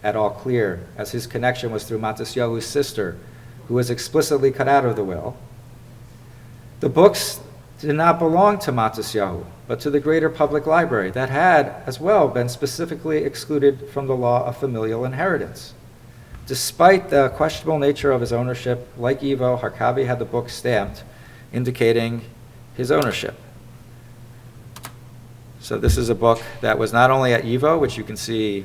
at all clear, as his connection was through Matisyahu's sister, who was explicitly cut out of the will. The books did not belong to Matisyahu, but to the greater public library that had, as well, been specifically excluded from the law of familial inheritance. Despite the questionable nature of his ownership, like YIVO, Harkavi had the book stamped, indicating his ownership. So this is a book that was not only at YIVO, which you can see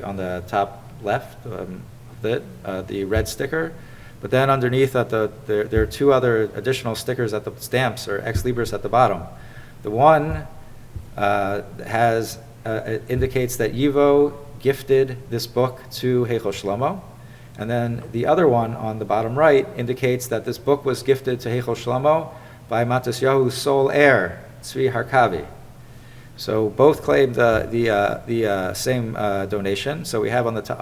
on the top left of it, the red sticker, but then underneath there are two other additional stickers at the stamps or ex libris at the bottom. The one indicates that YIVO gifted this book to Heichel Shlomo, and then the other one on the bottom right indicates that this book was gifted to Heichel Shlomo by Matisyahu's sole heir, Tzvi Harkavi. So both claimed the same donation. So we have on the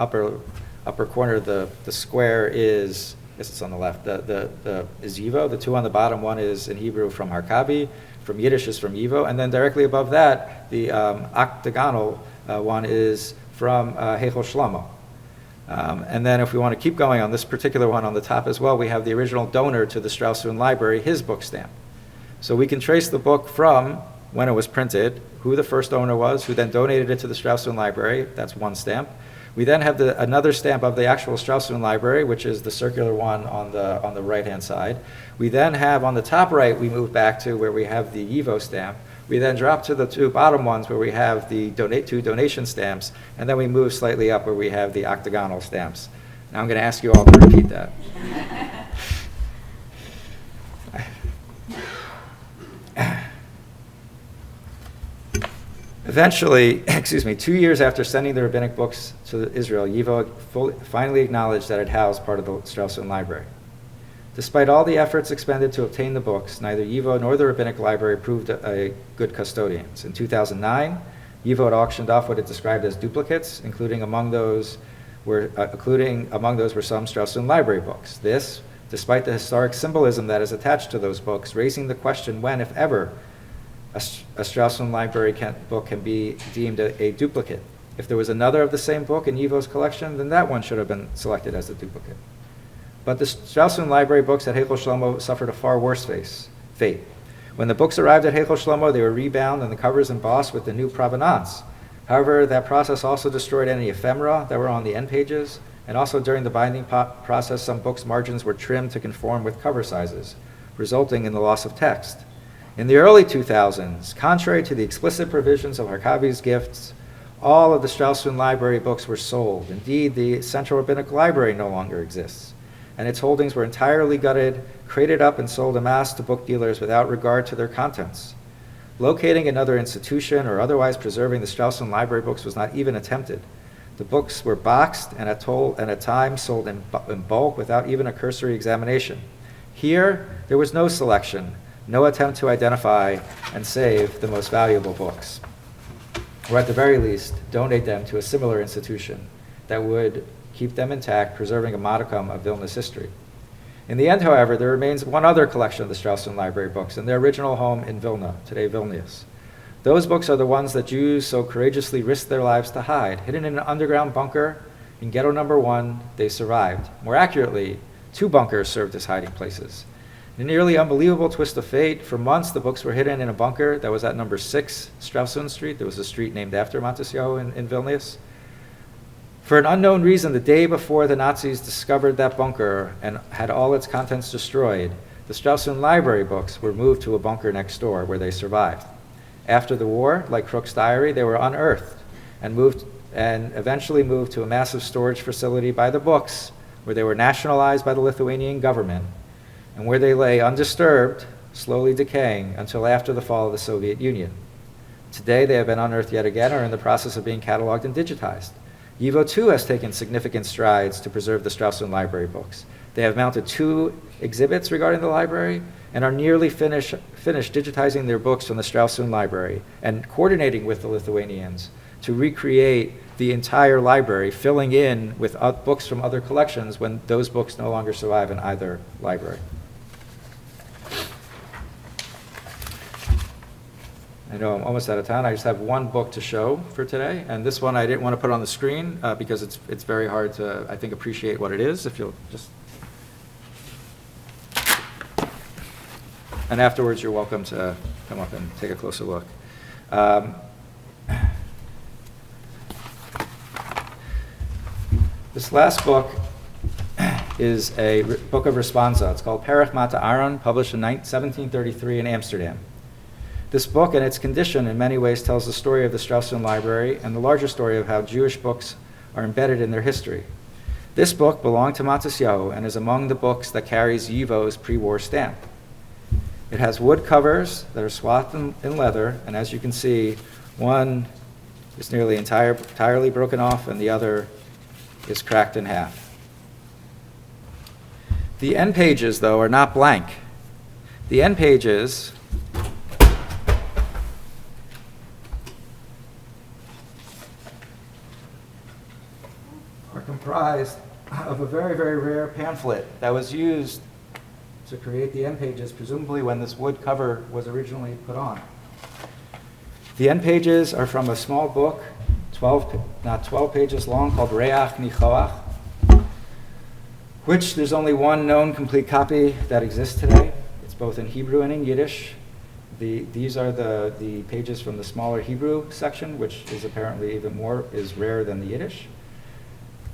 upper corner the square is, I guess it's on the left, is YIVO. The two on the bottom, one is in Hebrew from Harkavi, from Yiddish is from YIVO, and then directly above that, the octagonal one is from Heichel Shlomo. And then if we want to keep going on this particular one on the top as well, we have the original donor to the Strashun Library, his book stamp. So we can trace the book from when it was printed, who the first owner was, who then donated it to the Strashun Library. That's one stamp. We then have another stamp of the actual Strashun Library, which is the circular one on the right-hand side. We then have on the top right, we move back to where we have the YIVO stamp. We then drop to the two bottom ones where we have the two donation stamps, and then we move slightly up where we have the octagonal stamps. Now I'm going to ask you all to repeat that. Eventually, 2 years after sending the rabbinic books to Israel, YIVO finally acknowledged that it housed part of the Strashun Library. Despite all the efforts expended to obtain the books, neither YIVO nor the rabbinic library proved a good custodians. In 2009, YIVO had auctioned off what it described as duplicates, including among those were some Strashun Library books. This, despite the historic symbolism that is attached to those books, raising the question when, if ever, a Strashun Library book can be deemed a duplicate. If there was another of the same book in YIVO's collection, then that one should have been selected as a duplicate. But the Strashun Library books at Heichel Shlomo suffered a far worse fate. When the books arrived at Heichel Shlomo, they were rebound and the covers embossed with the new provenance. However, that process also destroyed any ephemera that were on the end pages, and also during the binding process, some books' margins were trimmed to conform with cover sizes, resulting in the loss of text. In the early 2000s, contrary to the explicit provisions of Harkavi's gifts, All of the Strashun Library books were sold. Indeed, the Central Rabbinic Library no longer exists, and its holdings were entirely gutted, crated up, and sold en masse to book dealers without regard to their contents. Locating another institution or otherwise preserving the Strashun Library books was not even attempted. The books were boxed and at times sold in bulk without even a cursory examination. Here, there was no selection, no attempt to identify and save the most valuable books, or at the very least, donate them to a similar institution that would keep them intact, preserving a modicum of Vilnius history. In the end, however, there remains one other collection of the Strashun Library books in their original home in Vilna, today Vilnius. Those books are the ones that Jews so courageously risked their lives to hide. Hidden in an underground bunker in Ghetto number 1, they survived. More accurately, 2 bunkers served as hiding places. In a nearly unbelievable twist of fate, for months the books were hidden in a bunker that was at number 6 Strashun Street. There was a street named after Matisyahu in Vilnius. For an unknown reason, the day before the Nazis discovered that bunker and had all its contents destroyed, the Strashun Library books were moved to a bunker next door where they survived. After the war, like Crook's diary, they were unearthed and eventually moved to a massive storage facility by the books, where they were nationalized by the Lithuanian government, and where they lay undisturbed, slowly decaying, until after the fall of the Soviet Union. Today, they have been unearthed yet again and are in the process of being cataloged and digitized. YIVO, too, has taken significant strides to preserve the Strashun Library books. They have mounted 2 exhibits regarding the library and are nearly finished digitizing their books from the Strashun Library and coordinating with the Lithuanians to recreate the entire library, filling in with books from other collections when those books no longer survive in either library. I know I'm almost out of time. I just have one book to show for today, and this one I didn't want to put on the screen because it's very hard to, I think, appreciate what it is. If you'll just, and afterwards you're welcome to come up and take a closer look. This last book is a book of responsa. It's called Perech Mata Aaron, published in 1733 in Amsterdam. This book and its condition in many ways tells the story of the Strashun Library and the larger story of how Jewish books are embedded in their history. This book belonged to Matisyahu and is among the books that carries YIVO's pre-war stamp. It has wood covers that are swathed in leather, and as you can see, one is nearly entirely broken off and the other is cracked in half. The end pages, though, are not blank. The end pages are comprised of a very, very rare pamphlet that was used to create the end pages, presumably when this wood cover was originally put on. The end pages are from a small book, 12 pages long, called Reach Nichoach, which there's only one known complete copy that exists today. It's both in Hebrew and in Yiddish. These are the pages from the smaller Hebrew section, which is apparently is rarer than the Yiddish.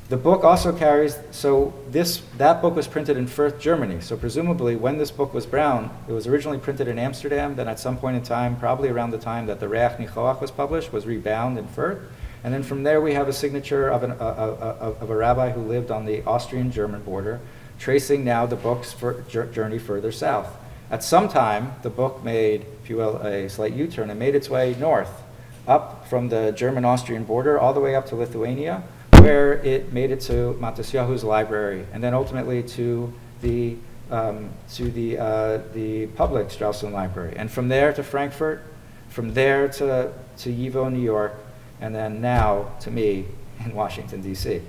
The book also carries, that book was printed in Fürth, Germany. So presumably when this book was brown, it was originally printed in Amsterdam, then at some point in time, probably around the time that the Reach Nichoach was published, was rebound in Fürth. And then from there we have a signature of a rabbi who lived on the Austrian-German border, tracing now the book's journey further south. At some time, the book made, if you will, a slight U-turn and made its way north, up from the German-Austrian border all the way up to Lithuania, where it made it to Matisyahu's library, and then ultimately to the public Strashun Library, and from there to Frankfurt, from there to YIVO, New York, and then now to me in Washington, D.C.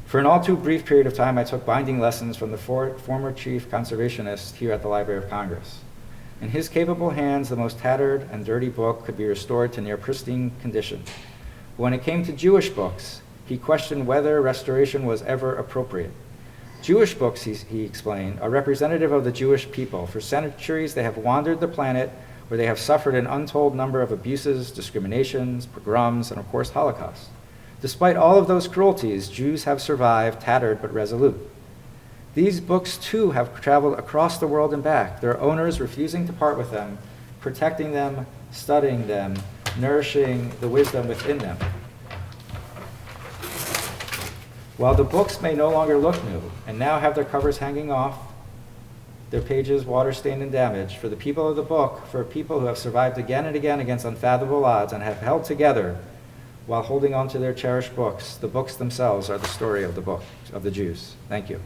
For an all too brief period of time, I took binding lessons from the former chief conservationist here at the Library of Congress. In his capable hands, the most tattered and dirty book could be restored to near pristine condition. But when it came to Jewish books, he questioned whether restoration was ever appropriate. Jewish books, he explained, are representative of the Jewish people. For centuries, they have wandered the planet where they have suffered an untold number of abuses, discriminations, pogroms, and of course, Holocaust. Despite all of those cruelties, Jews have survived, tattered but resolute. These books, too, have traveled across the world and back, their owners refusing to part with them, protecting them, studying them, nourishing the wisdom within them. While the books may no longer look new and now have their covers hanging off, their pages water-stained and damaged, for the people of the book, for people who have survived again and again against unfathomable odds and have held together while holding on to their cherished books, the books themselves are the story of the book, of the Jews. Thank you.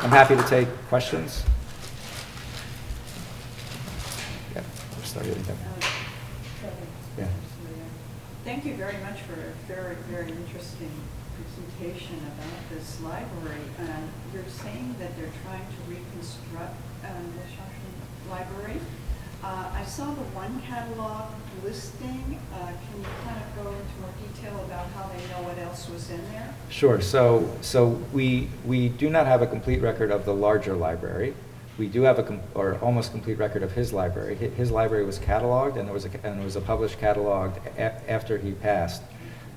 I'm happy to take questions. Yeah, we'll start getting them. Yeah. Thank you very much for a very, very interesting presentation about this library. You're saying that they're trying to reconstruct the Strashun Library. I saw the one catalog listing. Can you kind of go into more detail about how they know what else was in there? Sure. So we do not have a complete record of the larger library. We do have or almost complete record of his library. His library was cataloged, and there was a published catalog after he passed.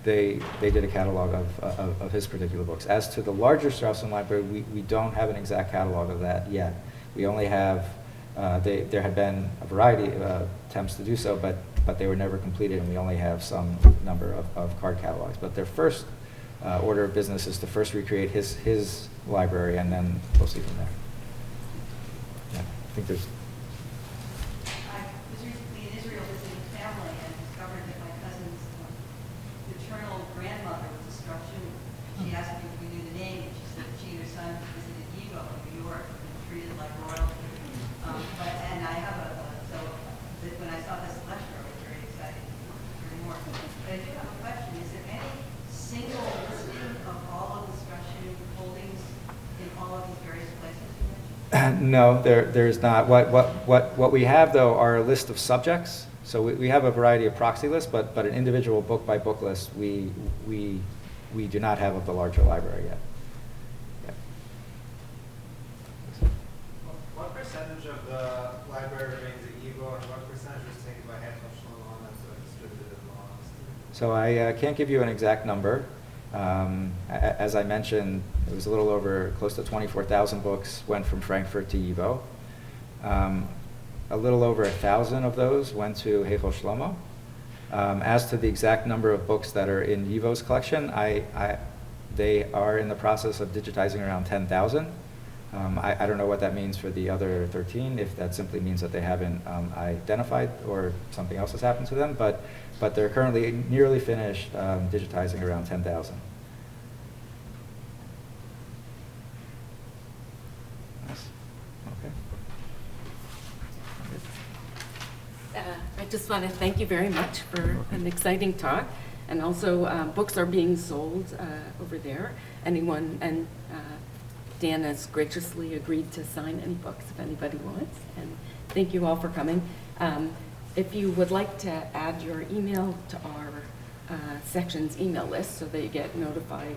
They did a catalog of his particular books. As to the larger Strashun Library, we don't have an exact catalog of that yet. We only have, there had been a variety of attempts to do so, but they were never completed, and we only have some number of card catalogs. But their first order of business is to first recreate his library, and then we'll see from there. Yeah, I think there's... I was recently in Israel visiting family and discovered that my cousin's maternal grandmother was a Strashun. She asked me if we knew the name, and she said that she and her son visited Ghetto in New York and were treated like royalty. And I have when I saw this lecture, I was very excited to hear more. But I do have a question. Is there any single listing of all of the Strashun holdings in all of these various places you mentioned? No, there's not. What we have, though, are a list of subjects. So we have a variety of proxy lists, but an individual book-by-book list we do not have of the larger library yet. Yeah. What percentage of the library remains at Evo, and what percentage was taken by Holocaust and distributed in law? So I can't give you an exact number. As I mentioned, it was a little over close to 24,000 books went from Frankfurt to Evo. A little over 1,000 of those went to Heichel Shlomo. As to the exact number of books that are in Evo's collection, they are in the process of digitizing around 10,000. I don't know what that means for the other 13, if that simply means that they haven't identified or something else has happened to them, but they're currently nearly finished digitizing around 10,000. Yes? Okay. I just want to thank you very much for an exciting talk. And also, books are being sold over there. And Dan has graciously agreed to sign any books if anybody wants. And thank you all for coming. If you would like to add your email to our section's email list so that you get notified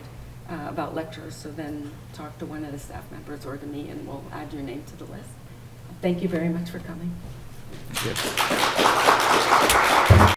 about lectures, so then talk to one of the staff members or to me, and we'll add your name to the list. Thank you very much for coming. Thank you.